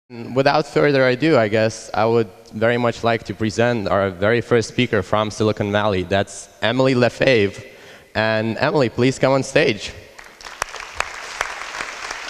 Without further ado, I guess I would very much like to present our very first speaker from Silicon Valley. That's Emily LaFave. And Emily, please come on stage.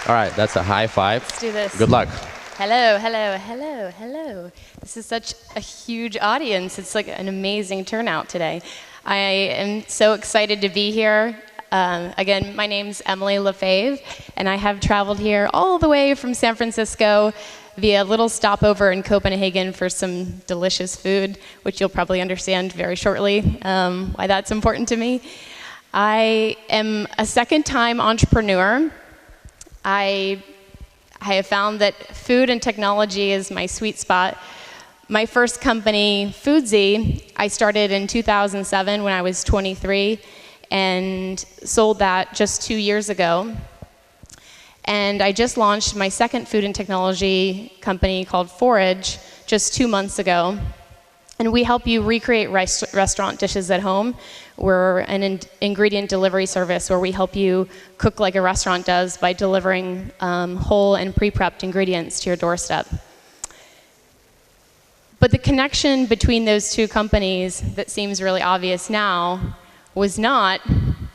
All right, that's a high five. Let's do this. Good luck. Hello, hello, hello, hello. This is such a huge audience. It's like an amazing turnout today. I am so excited to be here. Again, my name's Emily LaFave, and I have traveled here all the way from San Francisco via a little stopover in Copenhagen for some delicious food, which you'll probably understand very shortly why that's important to me. I am a second-time entrepreneur. I have found that food and technology is my sweet spot. My first company, Foodsy, I started in 2007 when I was 23 and sold that just 2 years ago. And I just launched my second food and technology company called Forage just 2 months ago. And we help you recreate restaurant dishes at home. We're an ingredient delivery service where we help you cook like a restaurant does by delivering whole and pre-prepped ingredients to your doorstep. But the connection between those two companies that seems really obvious now was not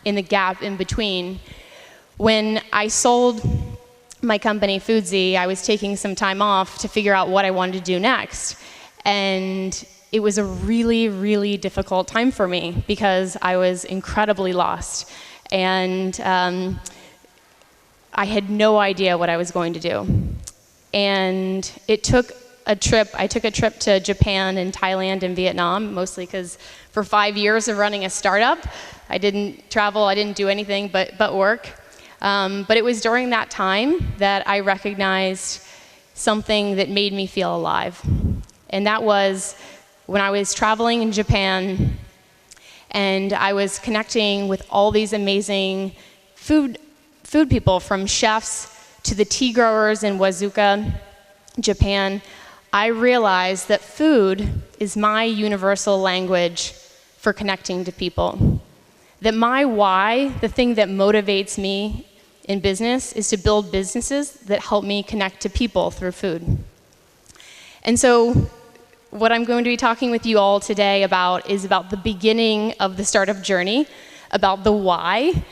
in the gap in between. When I sold my company, Foodsy, I was taking some time off to figure out what I wanted to do next. And it was a really, really difficult time for me because I was incredibly lost. And I had no idea what I was going to do. And it took a trip. I took a trip to Japan and Thailand and Vietnam, mostly because for 5 years of running a startup, I didn't travel, I didn't do anything but work. But it was during that time that I recognized something that made me feel alive. And that was when I was traveling in Japan and I was connecting with all these amazing food people, from chefs to the tea growers in Wazuka, Japan. I realized that food is my universal language for connecting to people. That my why, the thing that motivates me in business, is to build businesses that help me connect to people through food. And so what I'm going to be talking with you all today about is about the beginning of the startup journey, about the why.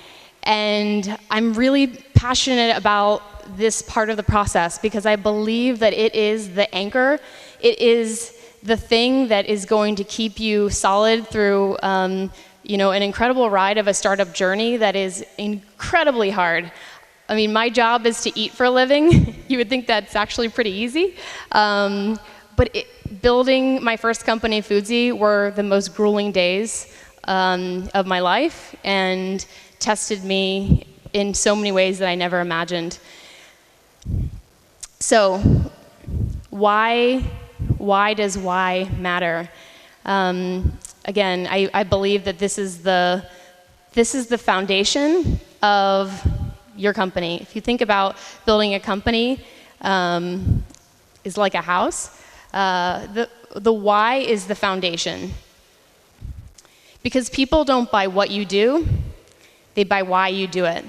And I'm really passionate about this part of the process because I believe that it is the anchor. It is the thing that is going to keep you solid through an incredible ride of a startup journey that is incredibly hard. I mean, my job is to eat for a living. You would think that's actually pretty easy. But building my first company, Foodsy, were the most grueling days of my life and tested me in so many ways that I never imagined. So, why does why matter? Again, I believe that this is the foundation of your company. If you think about building a company, is like a house. The why is the foundation. Because people don't buy what you do, they buy why you do it.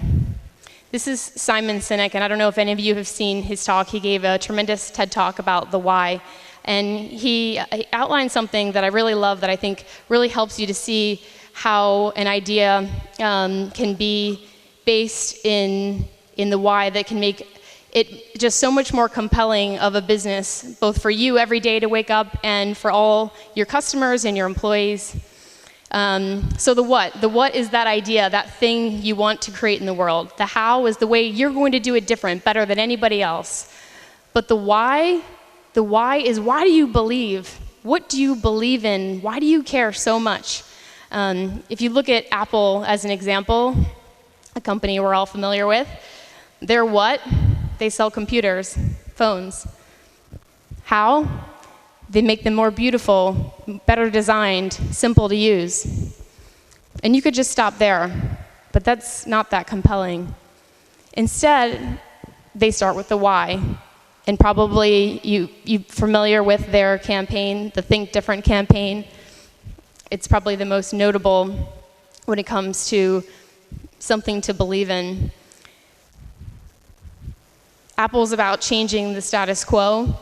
This is Simon Sinek, and I don't know if any of you have seen his talk. He gave a tremendous TED Talk about the why. And he outlined something that I really love that I think really helps you to see how an idea can be based in the why that can make it just so much more compelling of a business, both for you every day to wake up and for all your customers and your employees. So the what is that idea, that thing you want to create in the world. The how is the way you're going to do it different, better than anybody else. But the why is, why do you believe? What do you believe in? Why do you care so much? If you look at Apple as an example, a company we're all familiar with, their what? They sell computers, phones. How? They make them more beautiful, better designed, simple to use. And you could just stop there, but that's not that compelling. Instead, they start with the why. And probably you're familiar with their campaign, the Think Different campaign. It's probably the most notable when it comes to something to believe in. Apple's about changing the status quo.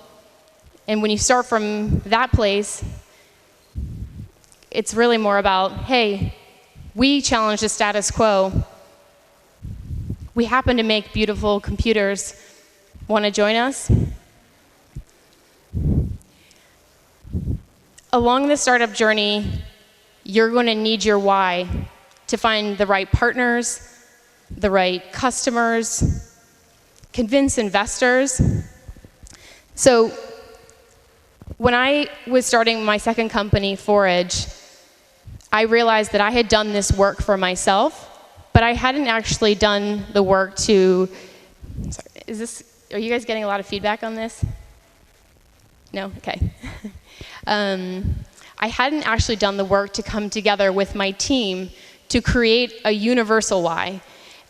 And when you start from that place, it's really more about, hey, we challenge the status quo. We happen to make beautiful computers. Want to join us? Along the startup journey, you're going to need your why to find the right partners, the right customers, convince investors. So when I was starting my second company, Forage, I realized that I had done this work for myself, but I hadn't actually done the work to, sorry, are you guys getting a lot of feedback on this? No? Okay. I hadn't actually done the work to come together with my team to create a universal why.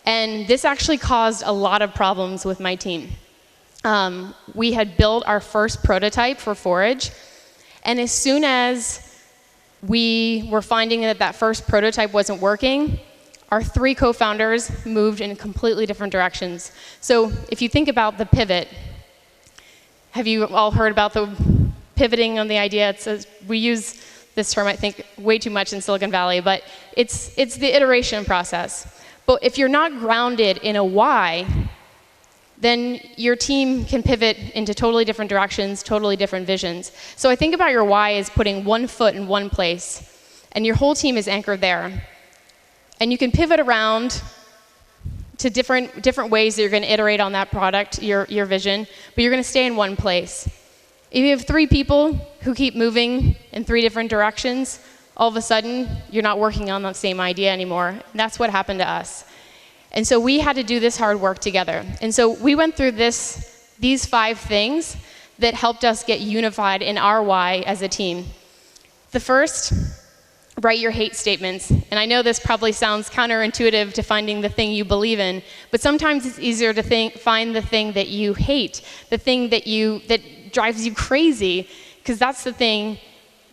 And this actually caused a lot of problems with my team. We had built our first prototype for Forage, and as soon as we were finding that that first prototype wasn't working, our 3 co-founders moved in completely different directions. So if you think about the pivot, have you all heard about the pivoting on the idea? We use this term, I think, way too much in Silicon Valley, but it's the iteration process. But if you're not grounded in a why, then your team can pivot into totally different directions, totally different visions. So I think about your why as putting one foot in one place, and your whole team is anchored there. And you can pivot around to different ways that you're going to iterate on that product, your vision, but you're going to stay in one place. If you have 3 people who keep moving in 3 different directions, all of a sudden, you're not working on the same idea anymore. And that's what happened to us. And so we had to do this hard work together. And so we went through these 5 things that helped us get unified in our why as a team. The first, write your hate statements. And I know this probably sounds counterintuitive to finding the thing you believe in, but sometimes it's easier to find the thing that you hate, the thing that drives you crazy, because that's the thing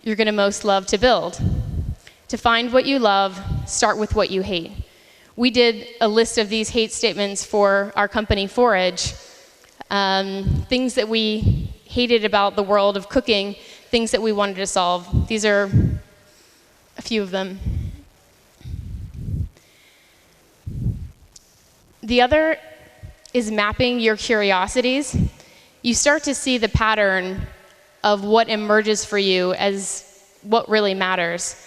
you're going to most love to build. To find what you love, start with what you hate. We did a list of these hate statements for our company, Forage, things that we hated about the world of cooking, things that we wanted to solve. These are a few of them. The other is mapping your curiosities. You start to see the pattern of what emerges for you as what really matters.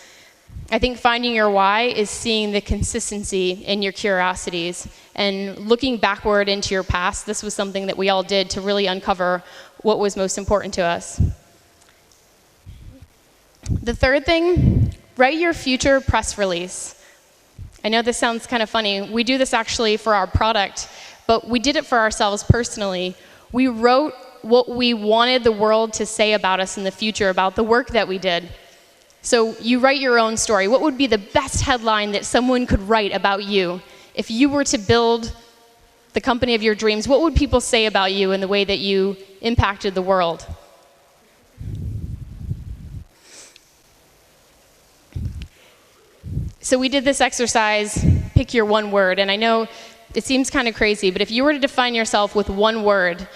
I think finding your why is seeing the consistency in your curiosities and looking backward into your past. This was something that we all did to really uncover what was most important to us. The third thing, write your future press release. I know this sounds kind of funny. We do this actually for our product, but we did it for ourselves personally. We wrote what we wanted the world to say about us in the future, about the work that we did. So you write your own story. What would be the best headline that someone could write about you? If you were to build the company of your dreams, what would people say about you and the way that you impacted the world? So we did this exercise, pick your one word, and I know it seems kind of crazy, but if you were to define yourself with one word,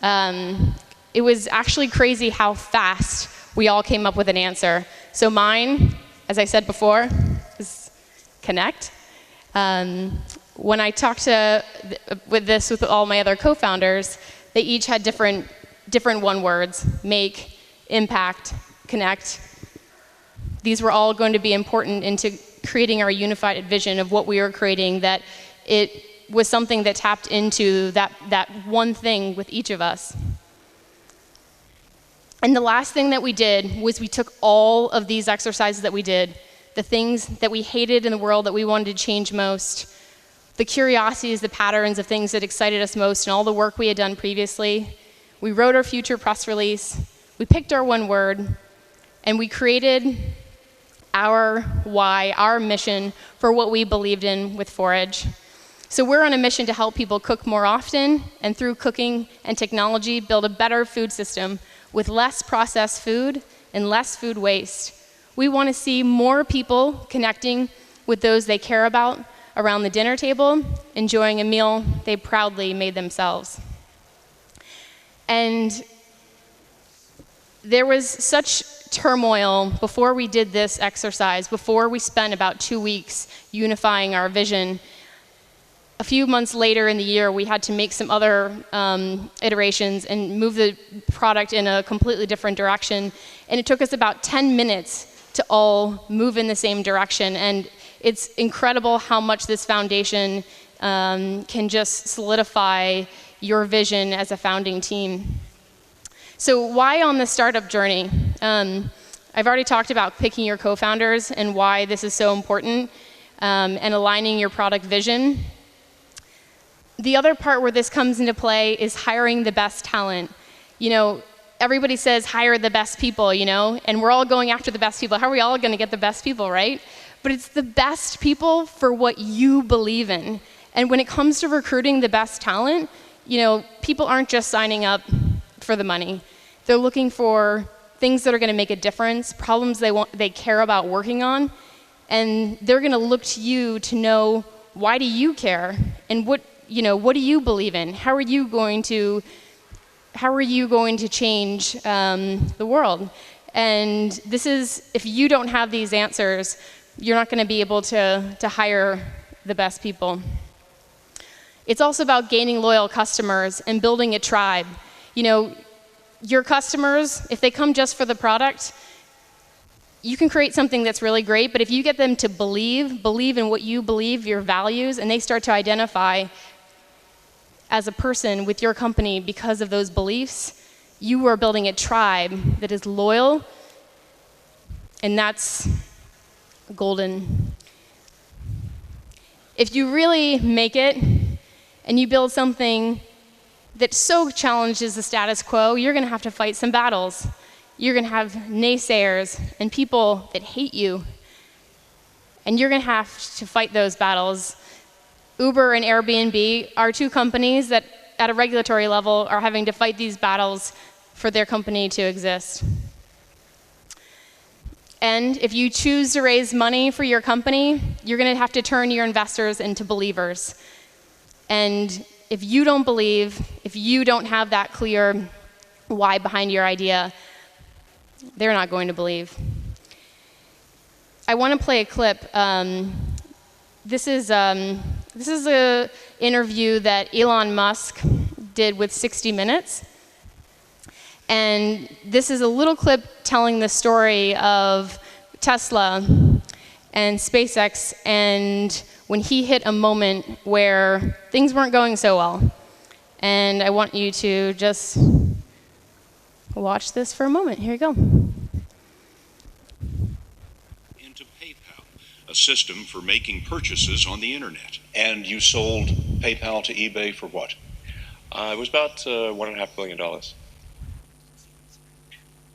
it was actually crazy how fast we all came up with an answer. So mine, as I said before, is connect. When I talked with all my other co-founders, they each had different one words: make, impact, connect. These were all going to be important into creating our unified vision of what we were creating, that it was something that tapped into that one thing with each of us. And the last thing that we did was we took all of these exercises that we did, the things that we hated in the world that we wanted to change most, the curiosities, the patterns of things that excited us most, and all the work we had done previously. We wrote our future press release, we picked our one word, and we created our why, our mission for what we believed in with Forage. So we're on a mission to help people cook more often, and through cooking and technology, build a better food system with less processed food and less food waste. We want to see more people connecting with those they care about around the dinner table, enjoying a meal they proudly made themselves. And there was such turmoil before we did this exercise, before we spent about 2 weeks unifying our vision. A few months later in the year, we had to make some other iterations and move the product in a completely different direction. And it took us about 10 minutes to all move in the same direction. And it's incredible how much this foundation can just solidify your vision as a founding team. So why on the startup journey? I've already talked about picking your co-founders and why this is so important, and aligning your product vision. The other part where this comes into play is hiring the best talent. You know, everybody says hire the best people, you know, and we're all going after the best people. How are we all going to get the best people, right? But it's the best people for what you believe in. And when it comes to recruiting the best talent, you know, people aren't just signing up for the money. They're looking for things that are going to make a difference, problems they care about working on, and they're going to look to you to know, why do you care, and what do you believe in? How are you going to change the world? And this is, if you don't have these answers, you're not going to be able to hire the best people. It's also about gaining loyal customers and building a tribe. You know, your customers, if they come just for the product, you can create something that's really great, but if you get them to believe in what you believe, your values, and they start to identify as a person with your company because of those beliefs, you are building a tribe that is loyal, and that's golden. If you really make it and you build something that so challenges the status quo, you're going to have to fight some battles. You're going to have naysayers and people that hate you, and you're going to have to fight those battles. Uber and Airbnb are two companies that, at a regulatory level, are having to fight these battles for their company to exist. And if you choose to raise money for your company, you're going to have to turn your investors into believers. And if you don't believe, if you don't have that clear why behind your idea, they're not going to believe. I want to play a clip. This is an interview that Elon Musk did with 60 Minutes. And this is a little clip telling the story of Tesla and SpaceX, and when he hit a moment where things weren't going so well. And I want you to just watch this for a moment. Here you go. Into PayPal, a system for making purchases on the internet. And you sold PayPal to eBay for what? It was about $1.5 billion.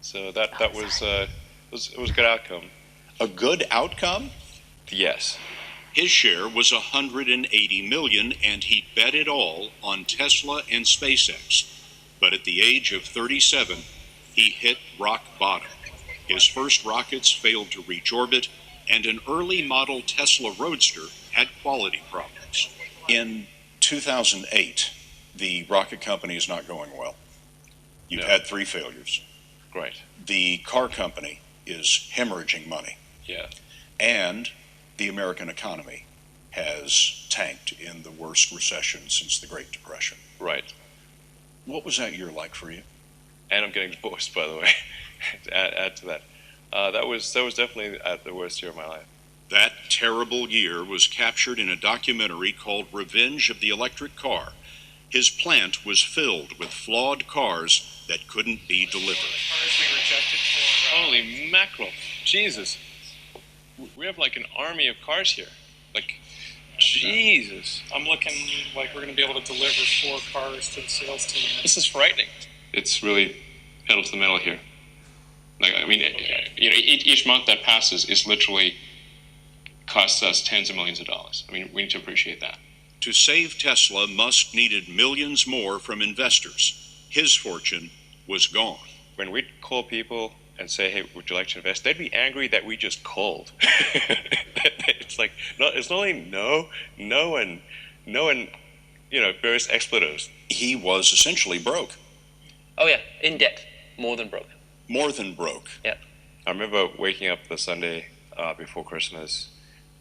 So that was a good outcome. A good outcome? Yes. His share was $180 million, and he bet it all on Tesla and SpaceX. But at the age of 37, he hit rock bottom. His first rockets failed to reach orbit, and an early model Tesla Roadster had quality problems. In 2008, the rocket company is not going well. You've had 3 failures. Right. The car company is hemorrhaging money. Yeah. And the American economy has tanked in the worst recession since the Great Depression. Right. What was that year like for you? And I'm getting divorced, by the way. To add to that. That was definitely the worst year of my life. That terrible year was captured in a documentary called Revenge of the Electric Car. His plant was filled with flawed cars that couldn't be delivered. Holy mackerel. Jesus. We have like an army of cars here. Like, Jesus. I'm looking like we're going to be able to deliver 4 cars to the sales team. This is frightening. It's really pedal to the metal here. Like, I mean, you know, each month that passes is literally costs us tens of millions of dollars. I mean, we need to appreciate that. To save Tesla, Musk needed millions more from investors. His fortune was gone. When we call people and say, hey, would you like to invest? They'd be angry that we just called. It's like, no, it's not only no, and, you know, various expletives. He was essentially broke. Oh yeah, in debt, more than broke. More than broke. Yeah. I remember waking up the Sunday before Christmas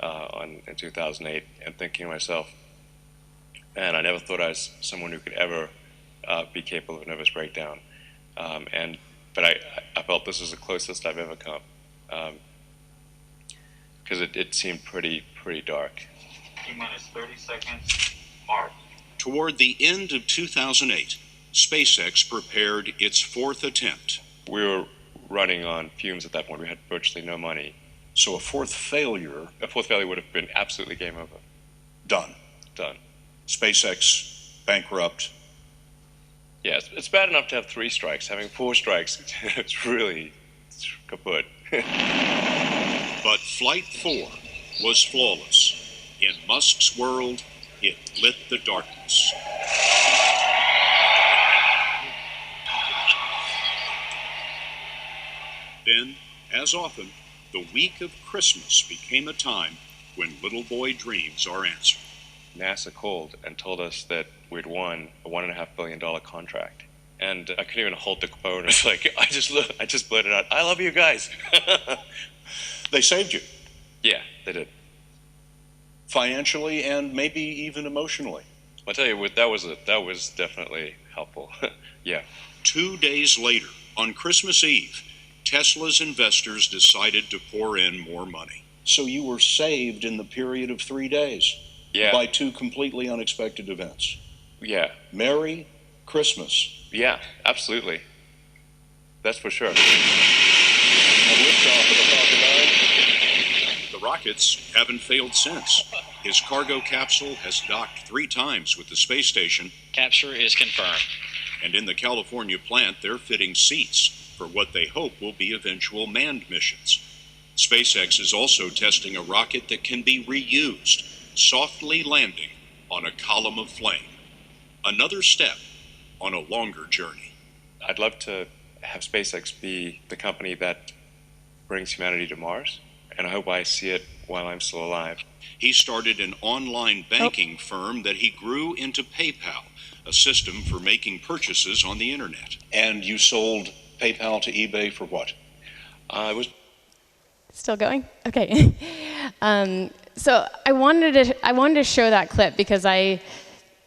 in 2008 and thinking to myself, man, I never thought I was someone who could ever be capable of a nervous breakdown. But I felt this was the closest I've ever come, because it seemed pretty dark. T-minus 30 seconds, mark. Toward the end of 2008, SpaceX prepared its fourth attempt. We were running on fumes at that point. We had virtually no money. So a fourth failure. A fourth failure would have been absolutely game over. Done. Done. SpaceX bankrupt. Yeah, it's bad enough to have 3 strikes. Having 4 strikes, it's kaput. But Flight 4 was flawless. In Musk's world, it lit the darkness. Then, as often, the week of Christmas became a time when little boy dreams are answered. NASA called and told us that we'd won a $1.5 billion contract. And I couldn't even hold the phone. It's like, I just blurted out, I love you guys. They saved you. Yeah, they did. Financially and maybe even emotionally. I'll tell you what, that was definitely helpful. Yeah. 2 days later, on Christmas Eve, Tesla's investors decided to pour in more money. So you were saved in the period of 3 days. Yeah. By 2 completely unexpected events. Yeah. Merry Christmas. Yeah, absolutely. That's for sure. The rockets haven't failed since. His cargo capsule has docked 3 times with the space station. Capture is confirmed. And in the California plant, they're fitting seats for what they hope will be eventual manned missions. SpaceX is also testing a rocket that can be reused, softly landing on a column of flame. Another step on a longer journey. I'd love to have SpaceX be the company that brings humanity to Mars, and I hope I see it while I'm still alive. He started an online banking firm that he grew into PayPal, a system for making purchases on the internet. And you sold PayPal to eBay for what? It was Still going? Okay. So I wanted to show that clip because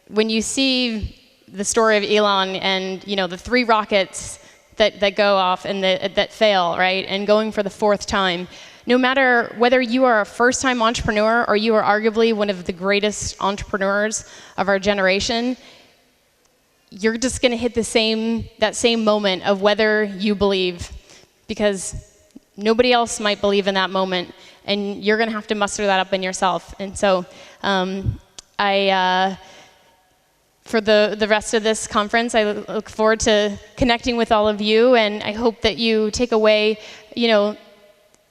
when you see the story of Elon and the 3 rockets that go off and that fail, right, and going for the 4th time, no matter whether you are a first-time entrepreneur or you are arguably one of the greatest entrepreneurs of our generation, you're just going to hit that same moment of whether you believe, because nobody else might believe in that moment, and you're going to have to muster that up in yourself. And so for the rest of this conference, I look forward to connecting with all of you, and I hope that you take away,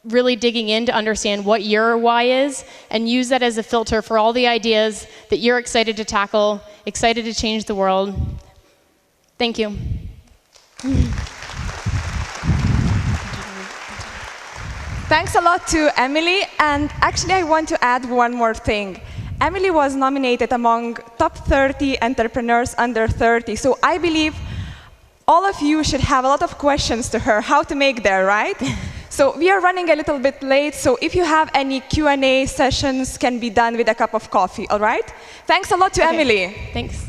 really digging in to understand what your why is, and use that as a filter for all the ideas that you're excited to tackle, excited to change the world. Thank you. Thanks a lot to Emily, and actually I want to add one more thing. Emily was nominated among top 30 entrepreneurs under 30, so I believe all of you should have a lot of questions to her, how to make there, right? So we are running a little bit late, so if you have any Q&A sessions, can be done with a cup of coffee, all right? Thanks a lot to Emily. Thanks.